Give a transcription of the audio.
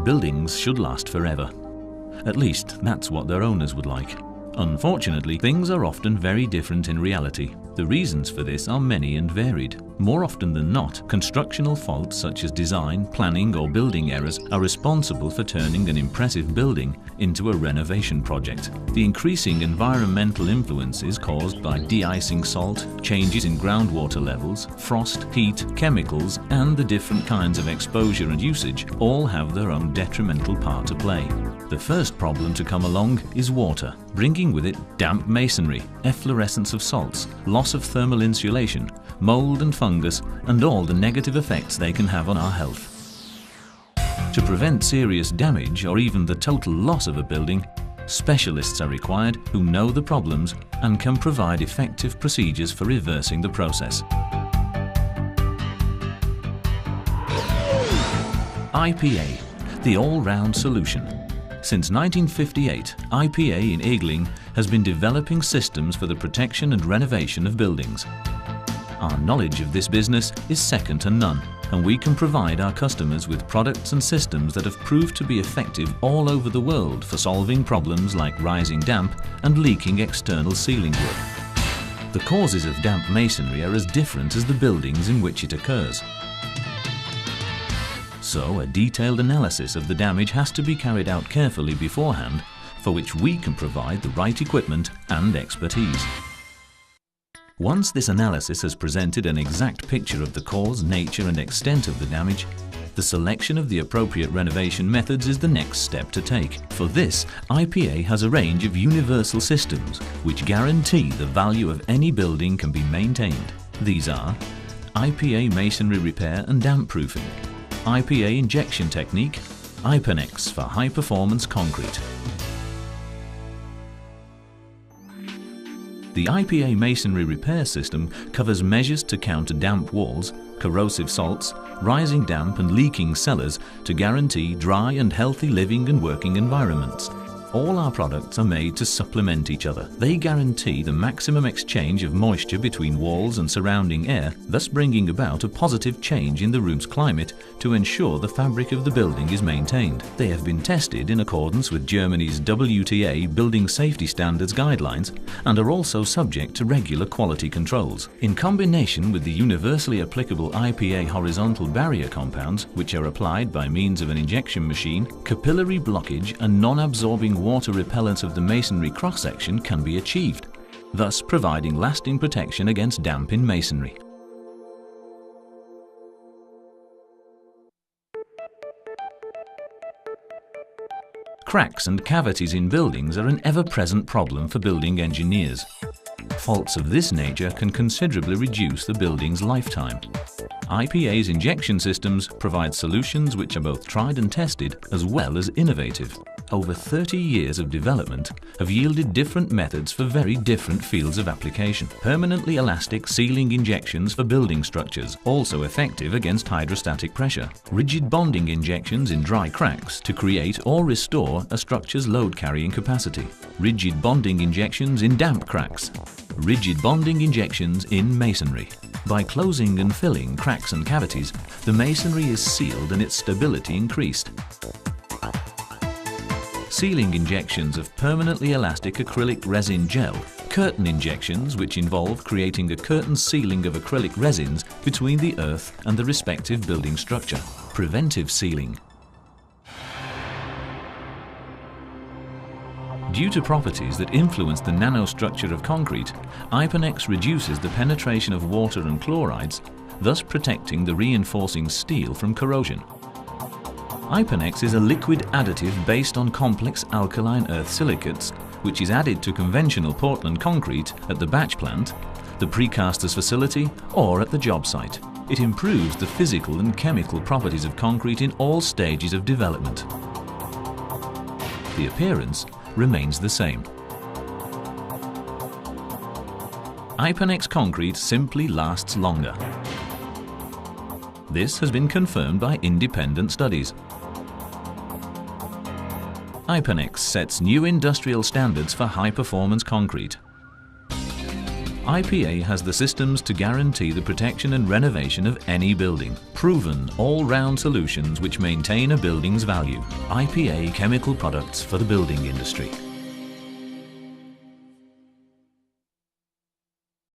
Buildings should last forever. At least, that's what their owners would like. Unfortunately, things are often very different in reality. The reasons for this are many and varied. More often than not, constructional faults such as design, planning or building errors are responsible for turning an impressive building into a renovation project. The increasing environmental influences caused by de-icing salt, changes in groundwater levels, frost, heat, chemicals, and the different kinds of exposure and usage all have their own detrimental part to play. The first problem to come along is water, bringing with it damp masonry, efflorescence of salts, loss of thermal insulation, mold and fungus, and all the negative effects they can have on our health. To prevent serious damage or even the total loss of a building, specialists are required who know the problems and can provide effective procedures for reversing the process. IPA, the all-round solution. Since 1958, IPA in Egling has been developing systems for the protection and renovation of buildings. Our knowledge of this business is second to none, and we can provide our customers with products and systems that have proved to be effective all over the world for solving problems like rising damp and leaking external ceiling work. The causes of damp masonry are as different as the buildings in which it occurs. So a detailed analysis of the damage has to be carried out carefully beforehand, for which we can provide the right equipment and expertise. Once this analysis has presented an exact picture of the cause, nature and extent of the damage, the selection of the appropriate renovation methods is the next step to take. For this, IPA has a range of universal systems which guarantee the value of any building can be maintained. These are IPA masonry repair and damp proofing, IPA injection technique, IPANEX for high-performance concrete. The IPA masonry repair system covers measures to counter damp walls, corrosive salts, rising damp and leaking cellars to guarantee dry and healthy living and working environments. All our products are made to supplement each other. They guarantee the maximum exchange of moisture between walls and surrounding air, thus bringing about a positive change in the room's climate to ensure the fabric of the building is maintained. They have been tested in accordance with Germany's WTA Building Safety Standards guidelines and are also subject to regular quality controls. In combination with the universally applicable IPA horizontal barrier compounds, which are applied by means of an injection machine, capillary blockage and non-absorbing water repellence of the masonry cross-section can be achieved, thus providing lasting protection against damp in masonry. Cracks and cavities in buildings are an ever-present problem for building engineers. Faults of this nature can considerably reduce the building's lifetime. IPA's injection systems provide solutions which are both tried and tested as well as innovative. Over 30 years of development have yielded different methods for very different fields of application. Permanently elastic sealing injections for building structures, also effective against hydrostatic pressure. Rigid bonding injections in dry cracks to create or restore a structure's load-carrying capacity. Rigid bonding injections in damp cracks. Rigid bonding injections in masonry. By closing and filling cracks and cavities, the masonry is sealed and its stability increased. Sealing injections of permanently elastic acrylic resin gel. Curtain injections, which involve creating a curtain sealing of acrylic resins between the earth and the respective building structure. Preventive sealing. Due to properties that influence the nanostructure of concrete, IPANEX reduces the penetration of water and chlorides, thus protecting the reinforcing steel from corrosion. IPANEX is a liquid additive based on complex alkaline earth silicates, which is added to conventional Portland concrete at the batch plant, the precasters facility, or at the job site. It improves the physical and chemical properties of concrete in all stages of development. The appearance remains the same. IPANEX concrete simply lasts longer. This has been confirmed by independent studies. IPANEX sets new industrial standards for high-performance concrete. IPA has the systems to guarantee the protection and renovation of any building. Proven, all-round solutions which maintain a building's value. IPA chemical products for the building industry.